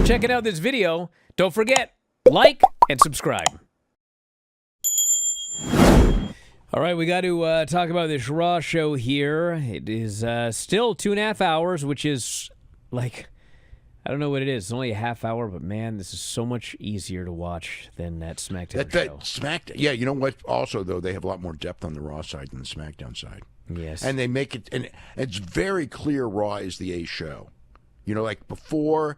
checking out this video. Don't forget, like and subscribe. All right, we got to talk about this Raw show here. It is still 2.5 hours, which is like, I don't know what it is. It's only a half hour, but man, this is so much easier to watch than that SmackDown show. Yeah, you know what? Also, though, they have a lot more depth on the Raw side than the SmackDown side. Yes. And they make it, and it's very clear Raw is the A show. You know, like before,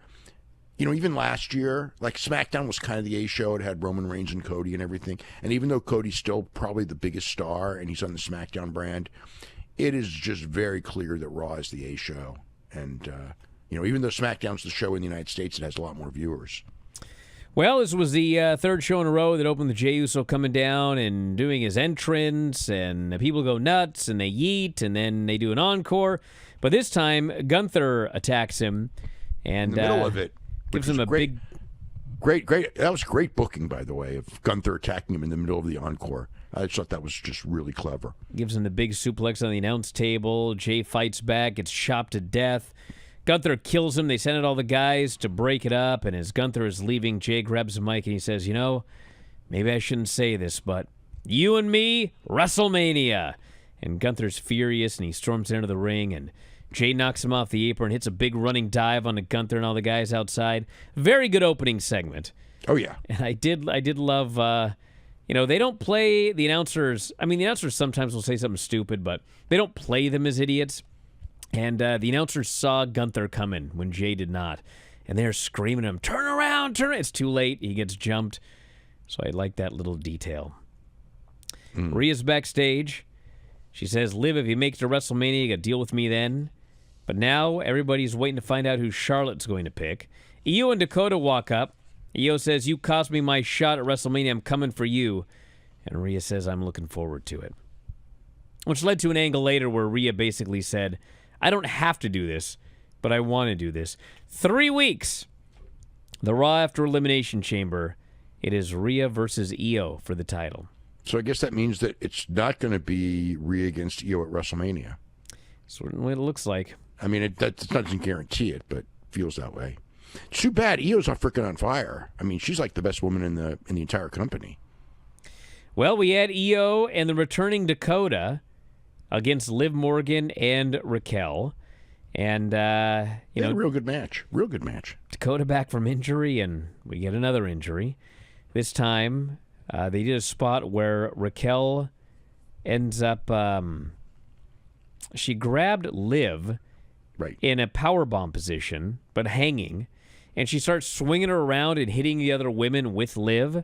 you know, even last year, like SmackDown was kind of the A show. It had Roman Reigns and Cody and everything. And even though Cody's still probably the biggest star and he's on the SmackDown brand, it is just very clear that Raw is the A show. And, you know, even though SmackDown's the show in the United States, it has a lot more viewers. Well, this was the third show in a row that opened with Jey Uso coming down and doing his entrance, and the people go nuts, and they yeet, and then they do an encore. But this time, Gunther attacks him, and in the middle of it, gives him a great. That was great booking, by the way, of Gunther attacking him in the middle of the encore. I just thought that was just really clever. Gives him the big suplex on the announce table. Jey fights back, gets chopped to death. Gunther kills him. They send out all the guys to break it up, and as Gunther is leaving, Jey grabs the mic and he says, you know, maybe I shouldn't say this, but you and me, WrestleMania. And Gunther's furious, and he storms into the ring, and Jey knocks him off the apron, hits a big running dive onto Gunther and all the guys outside. Very good opening segment. Oh, yeah. And I did love, you know, they don't play the announcers. I mean, the announcers sometimes will say something stupid, but they don't play them as idiots. And the announcers saw Gunther coming when Jey did not. And they're screaming at him, turn around, turn around. It's too late. He gets jumped. So I like that little detail. Rhea's backstage. She says, Liv, if you make it to WrestleMania, you got to deal with me then. But now everybody's waiting to find out who Charlotte's going to pick. Io and Dakota walk up. Io says, you cost me my shot at WrestleMania. I'm coming for you. And Rhea says, I'm looking forward to it. Which led to an angle later where Rhea basically said, I don't have to do this, but I want to do this. 3 weeks. The Raw After Elimination Chamber. It is Rhea versus Io for the title. So I guess that means that it's not going to be Rhea against Io at WrestleMania. That's what it looks like. I mean, that doesn't guarantee it, but feels that way. It's too bad. Io's freaking on fire. I mean, she's like the best woman in the entire company. Well, we had Io and the returning Dakota against Liv Morgan and Raquel. And, you know, real good match. Real good match. Dakota back from injury, and we get another injury. This time, they did a spot where Raquel ends up, she grabbed Liv in a powerbomb position, but hanging, and she starts swinging her around and hitting the other women with Liv.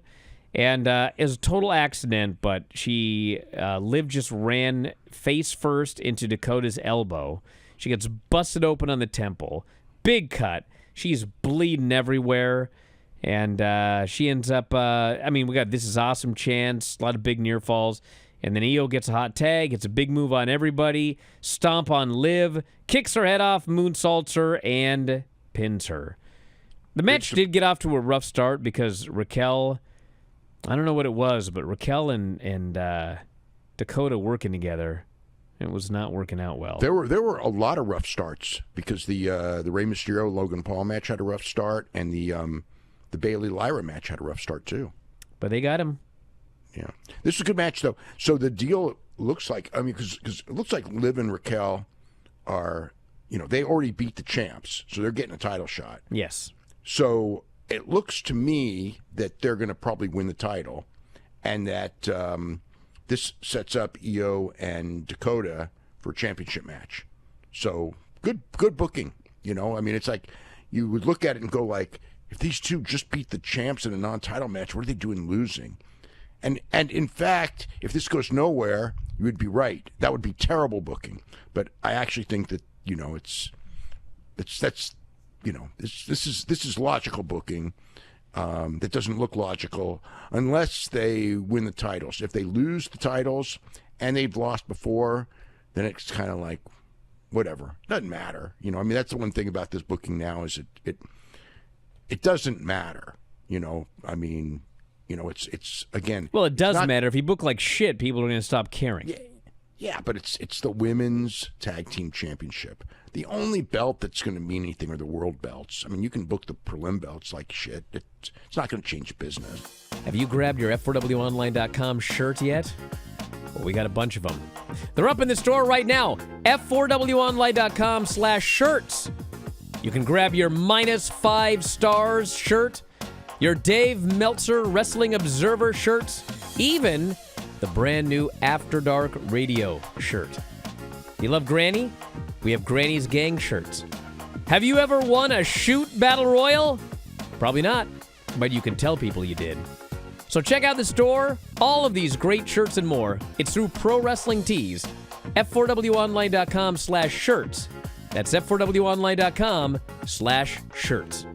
And it was a total accident, but Liv just ran face first into Dakota's elbow. She gets busted open on the temple. Big cut. She's bleeding everywhere. And she ends up, we got This Is Awesome chants, a lot of big near falls. And then Io gets a hot tag, gets a big move on everybody, stomp on Liv, kicks her head off, moonsaults her, and pins her. The match did get off to a rough start because Raquel, I don't know what it was, but Raquel and Dakota working together, it was not working out well. There were a lot of rough starts because the Rey Mysterio Logan Paul match had a rough start, and the Bayley Lyra match had a rough start too. But they got him. Yeah, this is a good match though. So the deal looks like, because it looks like Liv and Raquel are, you know, they already beat the champs, so they're getting a title shot. Yes. So it looks to me that they're going to probably win the title, and that this sets up Io and Dakota for a championship match. So good booking. You know, I mean, it's like you would look at it and go like, if these two just beat the champs in a non-title match, what are they doing losing? And in fact, if this goes nowhere, you would be right. That would be terrible booking. But I actually think that, you know, this is logical booking. That doesn't look logical unless they win the titles. If they lose the titles and they've lost before, then it's kind of like whatever. Doesn't matter. You know, I mean, that's the one thing about this booking now is it doesn't matter. You know, I mean, you know, it's again. Well, it does matter. If you book like shit, people are going to stop caring. Yeah, but it's the women's tag team championship. The only belt that's going to mean anything are the world belts. I mean, you can book the prelim belts like shit. It's not going to change business. Have you grabbed your F4WOnline.com shirt yet? Well, we got a bunch of them. They're up in the store right now. F4WOnline.com/shirts. You can grab your -5 stars shirt, your Dave Meltzer Wrestling Observer shirts, even the brand new After Dark Radio shirt. You love Granny? We have Granny's Gang shirts. Have you ever won a shoot battle royal? Probably not, but you can tell people you did. So check out the store. All of these great shirts and more. It's through Pro Wrestling Tees. F4WOnline.com/shirts. That's F4WOnline.com/shirts.